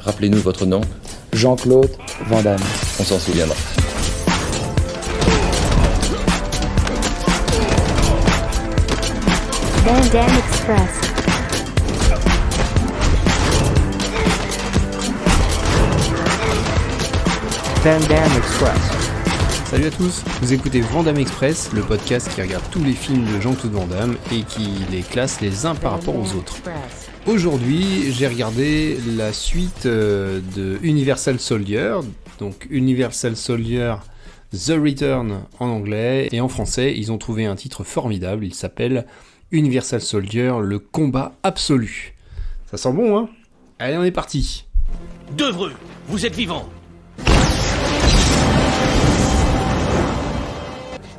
Rappelez-nous votre nom. Jean-Claude Van Damme. On s'en souviendra. Van Damme Express. Van Damme Express. Salut à tous, vous écoutez Van Damme Express, le podcast qui regarde tous les films de Jean-Claude Van Damme et qui les classe les uns par rapport aux autres. Aujourd'hui, j'ai regardé la suite de Universal Soldier, donc Universal Soldier The Return en anglais, et en français, ils ont trouvé un titre formidable, il s'appelle Universal Soldier, le combat absolu. Ça sent bon, hein ? Allez, on est parti. Devreux, vous êtes vivant.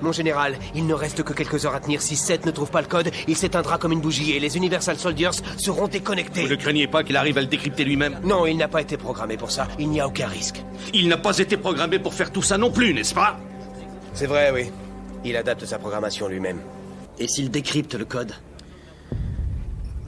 Mon général, il ne reste que quelques heures à tenir. Si Seth ne trouve pas le code, il s'éteindra comme une bougie et les Universal Soldiers seront déconnectés. Vous ne craignez pas qu'il arrive à le décrypter lui-même ? Non, il n'a pas été programmé pour ça. Il n'y a aucun risque. Il n'a pas été programmé pour faire tout ça non plus, n'est-ce pas ? C'est vrai, oui. Il adapte sa programmation lui-même. Et s'il décrypte le code ?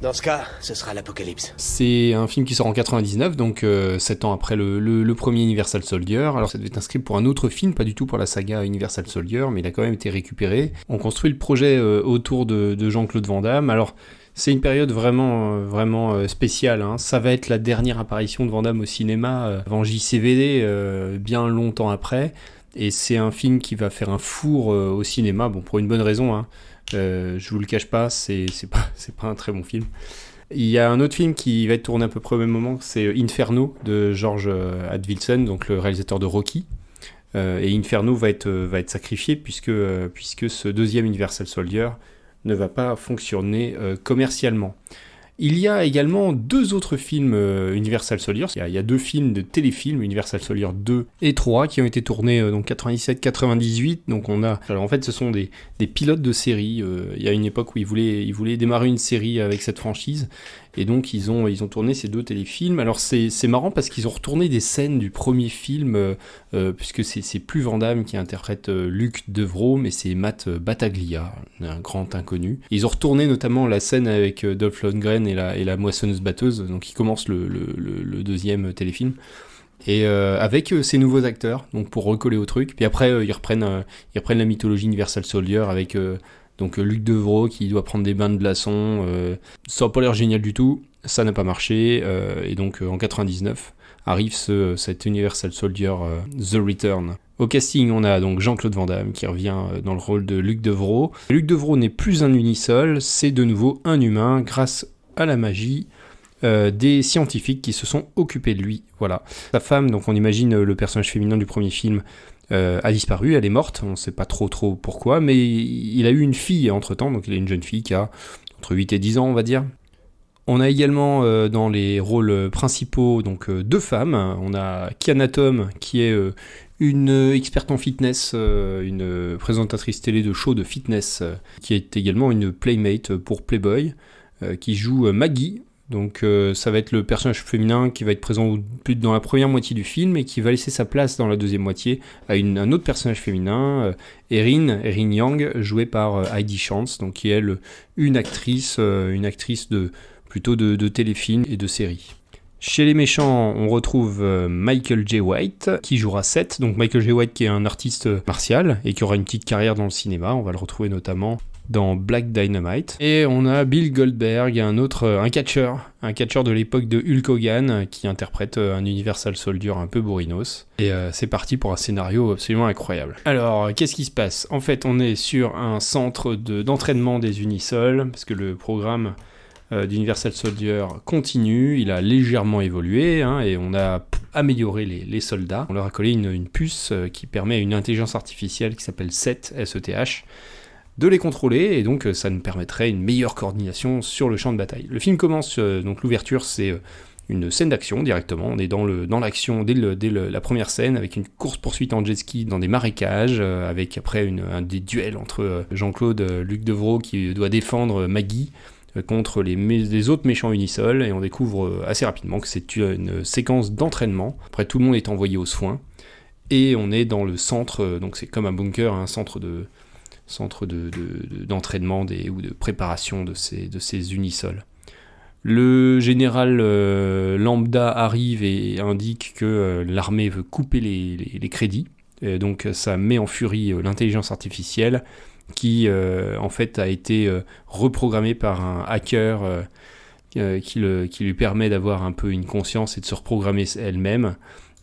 Dans ce cas, ce sera l'apocalypse. C'est un film qui sort en 99, donc 7 ans après le premier Universal Soldier. Alors ça devait être inscrit pour un autre film, pas du tout pour la saga Universal Soldier, mais il a quand même été récupéré. On construit le projet autour de Jean-Claude Van Damme. Alors c'est une période vraiment spéciale, hein. Ça va être la dernière apparition de Van Damme au cinéma avant JCVD, bien longtemps après. Et c'est un film qui va faire un four au cinéma, bon pour une bonne raison, hein. Je vous le cache pas, c'est pas un très bon film. Il y a un autre film qui va être tourné à peu près au même moment, c'est Inferno de George Advilson, donc le réalisateur de Rocky. Et Inferno va être sacrifié puisque ce deuxième Universal Soldier ne va pas fonctionner commercialement. Il y a également deux autres films Universal Soldier. Il y a deux films de téléfilms, Universal Soldier 2 et 3, qui ont été tournés donc 97-98. Donc alors en fait, ce sont des pilotes de série. Il y a une époque où ils voulaient démarrer une série avec cette franchise. Et donc ils ont tourné ces deux téléfilms. Alors c'est marrant parce qu'ils ont retourné des scènes du premier film, puisque c'est plus Van Damme qui interprète Luc Devreau, mais c'est Matt Battaglia, un grand inconnu. Ils ont retourné notamment la scène avec Dolph Lundgren et la moissonneuse-batteuse, donc qui commence le deuxième téléfilm. Et avec ces nouveaux acteurs, donc pour recoller au truc. Puis après ils reprennent la mythologie Universal Soldier avec donc Luc Devreau qui doit prendre des bains de glaçons. Ça n'a pas l'air génial du tout, ça n'a pas marché. Et donc en 99 arrive cet Universal Soldier The Return. Au casting, on a donc Jean-Claude Van Damme qui revient dans le rôle de Luc Devreau. Luc Devreau n'est plus un unisol, c'est de nouveau un humain grâce à la magie des scientifiques qui se sont occupés de lui. Voilà. Sa femme, donc on imagine le personnage féminin du premier film, a disparu, elle est morte, on ne sait pas trop pourquoi, mais il a eu une fille entre-temps, donc il a une jeune fille qui a entre 8 et 10 ans, on va dire. On a également dans les rôles principaux donc deux femmes. On a Kiana Tom qui est une experte en fitness, une présentatrice télé de show de fitness, qui est également une playmate pour Playboy, qui joue Maggie. Donc ça va être le personnage féminin qui va être présent plus dans la première moitié du film et qui va laisser sa place dans la deuxième moitié à un autre personnage féminin, Erin Yang, jouée par Heidi Chance, donc qui est elle une actrice plutôt de téléfilms et de séries. Chez les méchants, on retrouve Michael J. White qui jouera Seth. Donc Michael J. White qui est un artiste martial et qui aura une petite carrière dans le cinéma. On va le retrouver notamment dans Black Dynamite. Et on a Bill Goldberg, un catcheur de l'époque de Hulk Hogan qui interprète un Universal Soldier un peu bourrinos. Et c'est parti pour un scénario absolument incroyable. Alors, qu'est-ce qui se passe ? En fait, on est sur un centre d'entraînement des Unisols, parce que le programme d'Universal Soldier continue, il a légèrement évolué, hein, et on a amélioré les soldats. On leur a collé une puce qui permet à une intelligence artificielle qui s'appelle SETH, S-E-T-H, de les contrôler, et donc ça nous permettrait une meilleure coordination sur le champ de bataille. Le film commence, donc l'ouverture c'est une scène d'action directement, on est dans l'action dès la première scène, avec une course-poursuite en jet ski dans des marécages, avec après des duels entre Jean-Claude, Luc Devreau qui doit défendre Maggie contre les autres méchants Unisol, et on découvre assez rapidement que c'est une séquence d'entraînement. Après tout le monde est envoyé aux soins, et on est dans le centre, donc c'est comme un bunker, un centre d'entraînement ou de préparation de ces Unisols. Le général lambda arrive et indique que l'armée veut couper les crédits. Donc ça met en furie l'intelligence artificielle qui en fait a été reprogrammée par un hacker qui lui permet d'avoir un peu une conscience et de se reprogrammer elle-même.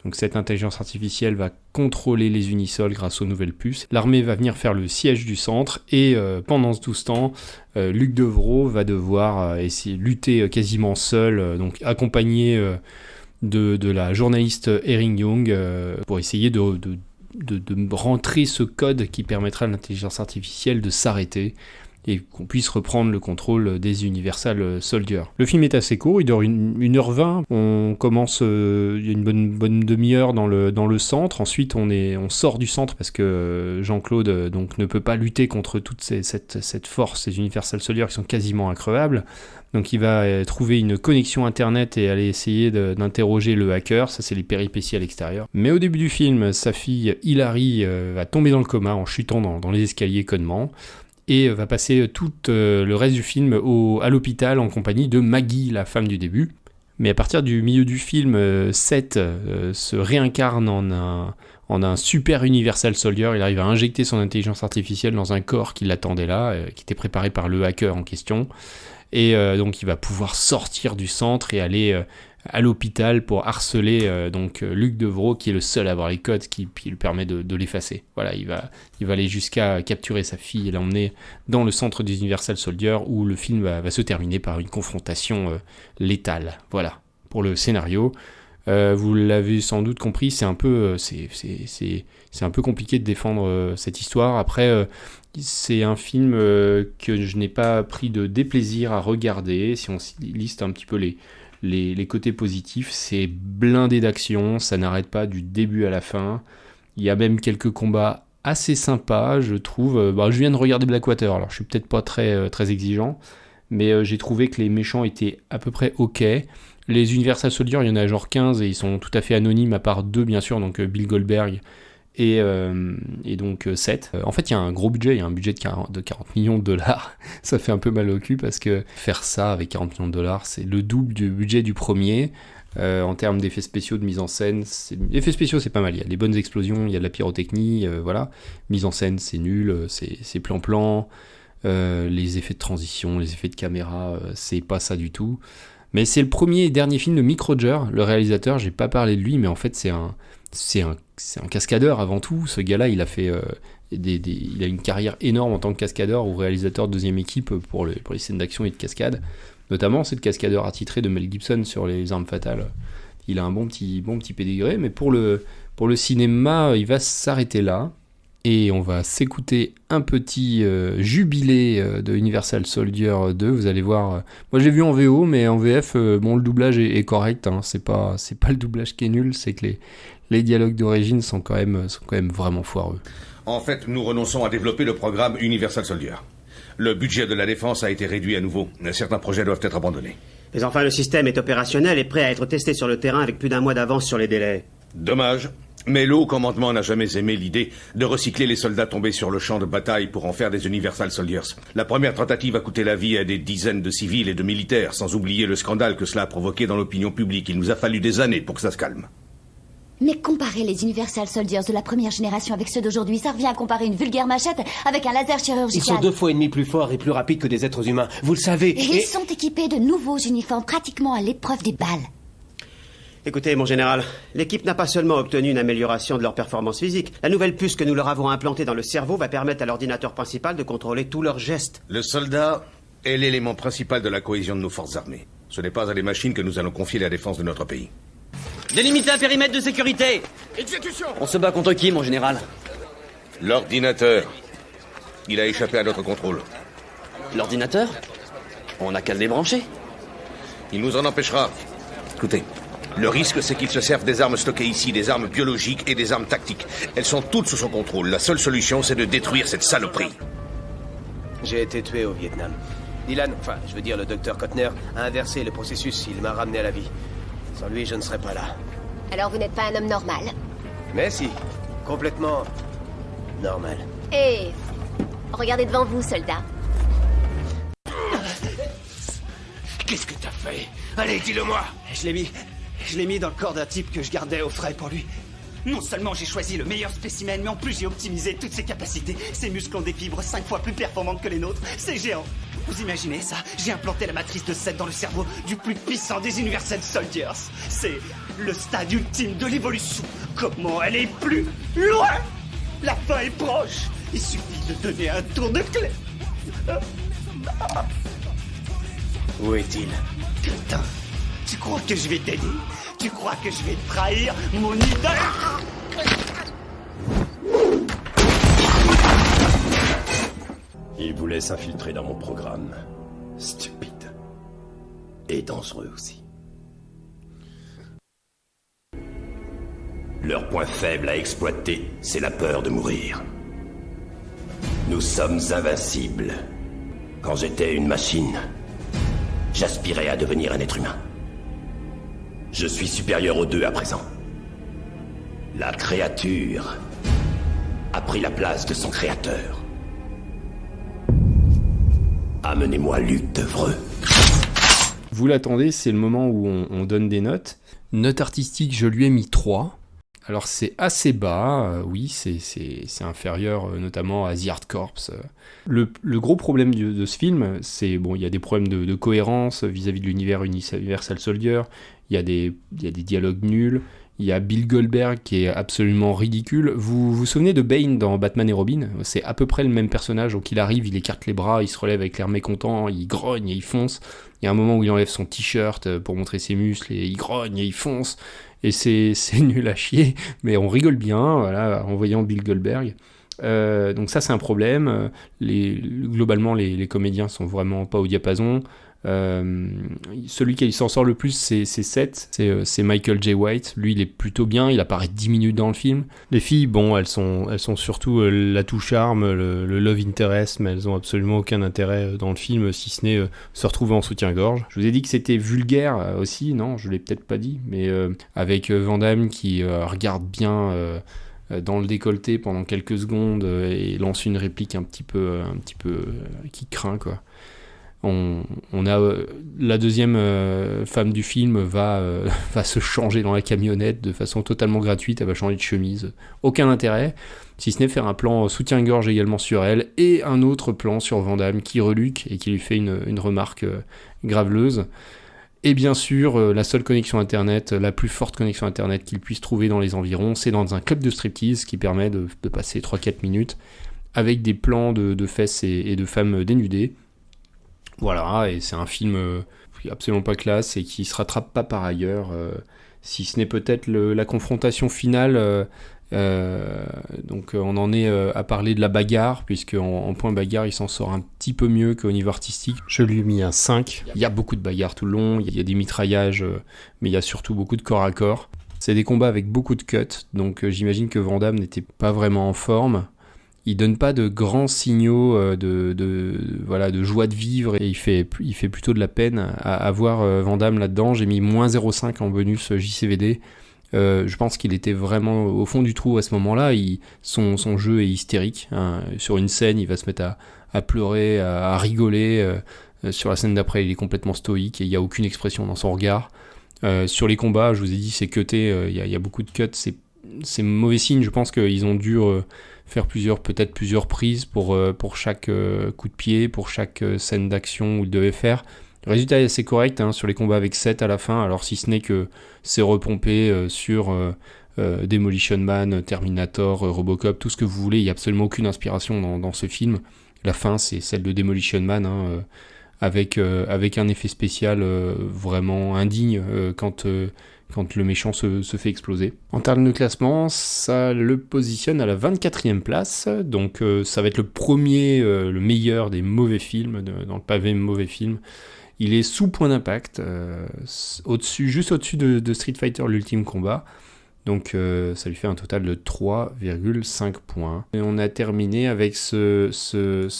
Donc cette intelligence artificielle va contrôler les Unisols grâce aux nouvelles puces. L'armée va venir faire le siège du centre et pendant tout ce temps, Luc Devrault va devoir essayer de lutter quasiment seul, donc accompagné de la journaliste Erin Young pour essayer de rentrer ce code qui permettra à l'intelligence artificielle de s'arrêter et qu'on puisse reprendre le contrôle des Universal Soldiers. Le film est assez court, il dure 1h20. On commence, il y a une bonne demi-heure dans le centre. Ensuite, on sort du centre parce que Jean-Claude donc, ne peut pas lutter contre toute cette force, ces Universal Soldiers qui sont quasiment increvables. Donc il va trouver une connexion internet et aller essayer d'interroger le hacker. Ça, c'est les péripéties à l'extérieur. Mais au début du film, sa fille Hilary va tomber dans le coma en chutant dans les escaliers connement. Et va passer tout le reste du film à l'hôpital en compagnie de Maggie, la femme du début. Mais à partir du milieu du film, Seth se réincarne en un super Universal Soldier. Il arrive à injecter son intelligence artificielle dans un corps qui l'attendait là, qui était préparé par le hacker en question. Et donc il va pouvoir sortir du centre et aller à l'hôpital pour harceler Luc Devrault, qui est le seul à avoir les codes qui lui permet de l'effacer. Voilà, il va aller jusqu'à capturer sa fille et l'emmener dans le centre des Universal Soldiers où le film va se terminer par une confrontation létale. Voilà, pour le scénario. Vous l'avez sans doute compris, c'est un peu compliqué de défendre cette histoire. Après, c'est un film que je n'ai pas pris de déplaisir à regarder. Si on liste un petit peu les côtés positifs, c'est blindé d'action, ça n'arrête pas du début à la fin. Il y a même quelques combats assez sympas, je trouve. Je viens de regarder Blackwater, alors je suis peut-être pas très exigeant, mais j'ai trouvé que les méchants étaient à peu près ok. Les Universal Soldiers, il y en a genre 15 et ils sont tout à fait anonymes, à part 2 bien sûr, donc Bill Goldberg et donc Seth. En fait, il y a un gros budget, il y a un budget de 40 millions de dollars. Ça fait un peu mal au cul parce que faire ça avec 40 millions de dollars, c'est le double du budget du premier. En termes d'effets spéciaux, de mise en scène, effets spéciaux c'est pas mal, il y a des bonnes explosions, il y a de la pyrotechnie, voilà. Mise en scène c'est nul, c'est plan-plan, les effets de transition, les effets de caméra, c'est pas ça du tout. Mais c'est le premier et dernier film de Mick Roger, le réalisateur. J'ai pas parlé de lui, mais en fait c'est un cascadeur avant tout. Ce gars-là, il a fait il a une carrière énorme en tant que cascadeur ou réalisateur de deuxième équipe pour les scènes d'action et de cascade. Notamment, c'est le cascadeur attitré de Mel Gibson sur Les Armes Fatales. Il a un bon petit pédigré, mais pour le cinéma, il va s'arrêter là. Et on va s'écouter un petit jubilé de Universal Soldier 2. Vous allez voir. Moi, j'ai vu en VO, mais en VF, le doublage est correct. Hein. C'est pas le doublage qui est nul, c'est que les dialogues d'origine sont quand même vraiment foireux. En fait, nous renonçons à développer le programme Universal Soldier. Le budget de la défense a été réduit à nouveau. Certains projets doivent être abandonnés. Mais enfin, le système est opérationnel et prêt à être testé sur le terrain avec plus d'un mois d'avance sur les délais. Dommage. Mais le haut commandement n'a jamais aimé l'idée de recycler les soldats tombés sur le champ de bataille pour en faire des Universal Soldiers. La première tentative a coûté la vie à des dizaines de civils et de militaires, sans oublier le scandale que cela a provoqué dans l'opinion publique. Il nous a fallu des années pour que ça se calme. Mais comparer les Universal Soldiers de la première génération avec ceux d'aujourd'hui, ça revient à comparer une vulgaire machette avec un laser chirurgical. Ils sont 2 fois et demi plus forts et plus rapides que des êtres humains. Vous le savez. Et ils sont équipés de nouveaux uniformes pratiquement à l'épreuve des balles. Écoutez, mon général, l'équipe n'a pas seulement obtenu une amélioration de leur performance physique. La nouvelle puce que nous leur avons implantée dans le cerveau va permettre à l'ordinateur principal de contrôler tous leurs gestes. Le soldat est l'élément principal de la cohésion de nos forces armées. Ce n'est pas à des machines que nous allons confier la défense de notre pays. Délimiter un périmètre de sécurité. Exécution. On se bat contre qui, mon général? L'ordinateur. Il a échappé à notre contrôle. L'ordinateur? On n'a qu'à le débrancher. Il nous en empêchera. Écoutez, le risque, c'est qu'ils se servent des armes stockées ici, des armes biologiques et des armes tactiques. Elles sont toutes sous son contrôle. La seule solution, c'est de détruire cette saloperie. J'ai été tué au Vietnam. Dylan, le docteur Kotner, a inversé le processus. Il m'a ramené à la vie. Sans lui, je ne serais pas là. Alors vous n'êtes pas un homme normal? Mais si, complètement normal. Et regardez devant vous, soldat. Qu'est-ce que t'as fait? fait? Allez, dis-le-moi. Je l'ai mis dans le corps d'un type que je gardais au frais pour lui. Non seulement j'ai choisi le meilleur spécimen, mais en plus j'ai optimisé toutes ses capacités. Ses muscles ont des fibres 5 fois plus performantes que les nôtres. C'est géant. Vous imaginez ça? J'ai implanté la matrice de 7 dans le cerveau du plus puissant des Universal Soldiers. C'est le stade ultime de l'évolution. Comment elle est plus loin? La fin est proche. Il suffit de donner un tour de clé. Où est-il? Putain, tu crois que je vais t'aider? Tu crois que je vais trahir mon idole? Il voulait s'infiltrer dans mon programme. Stupide. Et dangereux aussi. Leur point faible à exploiter, c'est la peur de mourir. Nous sommes invincibles. Quand j'étais une machine, j'aspirais à devenir un être humain. Je suis supérieur aux deux à présent. La créature a pris la place de son créateur. Amenez-moi Luc Devreux. Vous l'attendez, c'est le moment où on donne des notes. Note artistique, je lui ai mis 3. Alors c'est assez bas, oui, c'est inférieur notamment à The Art Corps. Le gros problème de ce film, c'est, bon, il y a des problèmes de cohérence vis-à-vis de l'univers Universal Soldier, il y a des dialogues nuls, il y a Bill Goldberg qui est absolument ridicule. Vous vous souvenez de Bane dans Batman et Robin? C'est à peu près le même personnage, donc il arrive, il écarte les bras, il se relève avec l'air mécontent, il grogne et il fonce. Il y a un moment où il enlève son t-shirt pour montrer ses muscles et il grogne et il fonce. Et c'est nul à chier, mais on rigole bien, voilà, en voyant Bill Goldberg. Donc ça, c'est un problème. Globalement, les comédiens sont vraiment pas au diapason. Celui qui s'en sort le plus, c'est Seth, c'est Michael J. White. Lui, il est plutôt bien, il apparaît 10 minutes dans le film. Les filles, bon, elles sont surtout l'atout charme, le love interest, mais elles ont absolument aucun intérêt dans le film, si ce n'est se retrouver en soutien-gorge. Je vous ai dit que c'était vulgaire aussi, non, je l'ai peut-être pas dit, mais avec Van Damme qui regarde bien dans le décolleté pendant quelques secondes et lance une réplique un petit peu qui craint, quoi. On a la deuxième femme du film va se changer dans la camionnette de façon totalement gratuite, elle va changer de chemise, aucun intérêt, si ce n'est faire un plan soutien-gorge également sur elle, et un autre plan sur Van Damme qui reluque et qui lui fait une remarque graveleuse. Et bien sûr, la seule connexion internet, la plus forte connexion internet qu'il puisse trouver dans les environs, c'est dans un club de striptease qui permet de passer 3-4 minutes avec des plans de fesses et de femmes dénudées. Voilà, et c'est un film absolument pas classe et qui se rattrape pas par ailleurs, si ce n'est peut-être la confrontation finale. Donc on en est à parler de la bagarre, puisque en point bagarre il s'en sort un petit peu mieux qu'au niveau artistique. Je lui ai mis un 5. Il y a beaucoup de bagarres tout le long, il y a des mitraillages, mais il y a surtout beaucoup de corps à corps. C'est des combats avec beaucoup de cuts, donc j'imagine que Van Damme n'était pas vraiment en forme. Il donne pas de grands signaux de joie de vivre, et il fait plutôt de la peine à voir Van Damme là-dedans. J'ai mis moins 0,5 en bonus JCVD. Je pense qu'il était vraiment au fond du trou à ce moment-là. Son jeu est hystérique, hein. Sur une scène, il va se mettre à pleurer, à rigoler. Sur la scène d'après, il est complètement stoïque et il n'y a aucune expression dans son regard. Sur les combats, je vous ai dit, c'est cuté, il y a beaucoup de cuts. C'est mauvais signe. Je pense qu'ils ont dû faire peut-être plusieurs prises pour chaque coup de pied, pour chaque scène d'action où ils devaient faire. Le résultat est assez correct, hein, sur les combats avec Seth à la fin, alors si ce n'est que c'est repompé sur Demolition Man, Terminator, Robocop, tout ce que vous voulez. Il n'y a absolument aucune inspiration dans ce film. La fin, c'est celle de Demolition Man, hein, avec un effet spécial vraiment indigne quand le méchant se fait exploser. En termes de classement, ça le positionne à la 24e place, donc ça va être le meilleur des mauvais films, dans le pavé mauvais film. Il est sous Point d'Impact, juste au-dessus de Street Fighter l'Ultime Combat, donc ça lui fait un total de 3,5 points. Et on a terminé avec ce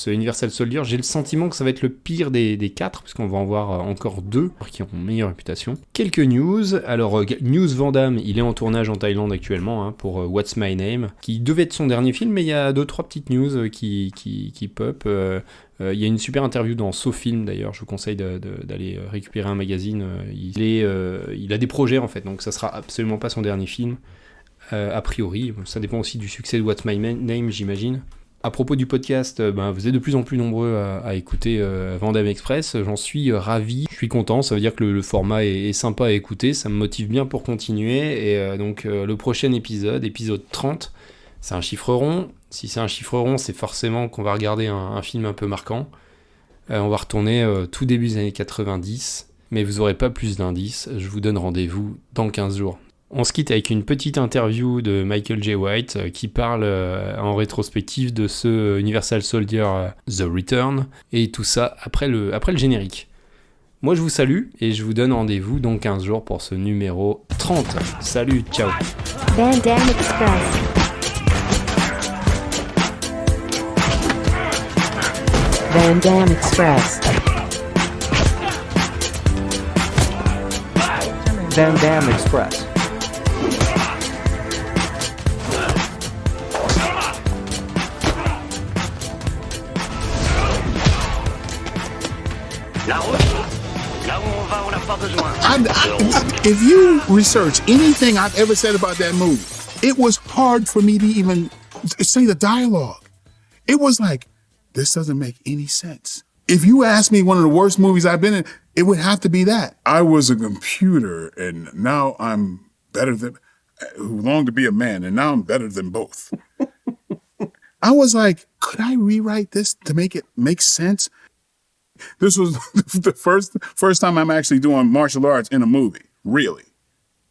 Universal Soldier. J'ai le sentiment que ça va être le pire des 4, parce qu'on va en voir encore 2 qui ont meilleure réputation. Quelques news. Alors, news Van Damme, il est en tournage en Thaïlande actuellement, hein, pour What's My Name, qui devait être son dernier film, mais il y a 2-3 petites news qui pop. Il y a une super interview dans SoFilm d'ailleurs, je vous conseille d'aller récupérer un magazine. Il a des projets en fait, donc ça sera absolument pas son dernier film, a priori. Ça dépend aussi du succès de What's My Name, j'imagine. À propos du podcast, vous êtes de plus en plus nombreux à écouter Van Damme Express. J'en suis ravi, je suis content, ça veut dire que le format est sympa à écouter, ça me motive bien pour continuer. Et donc le prochain épisode 30, c'est un chiffre rond. Si c'est un chiffre rond, c'est forcément qu'on va regarder un film un peu marquant. On va retourner tout début des années 90, mais vous n'aurez pas plus d'indices, je vous donne rendez-vous dans 15 jours. On se quitte avec une petite interview de Michael J. White qui parle en rétrospective de ce Universal Soldier The Return, et tout ça après le générique. Moi je vous salue et je vous donne rendez-vous dans 15 jours pour ce numéro 30. Salut, ciao. Van Damme Express. Van Damme Express. Van Damme Express. La route. Là où on va, on n'a pas besoin. If you research anything I've ever said about that movie, it was hard for me to even say the dialogue. It was like, this doesn't make any sense. If you ask me one of the worst movies I've been in, it would have to be that. I was a computer and now I'm better than, who longed to be a man and now I'm better than both. I was like, could I rewrite this to make it make sense? This was the first time I'm actually doing martial arts in a movie, really.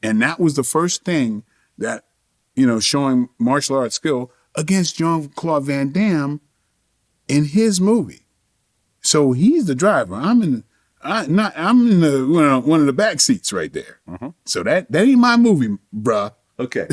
And that was the first thing that, showing martial arts skill against Jean-Claude Van Damme in his movie. So he's the driver. I'm in one of the back seats right there. So that ain't my movie, bruh. Okay.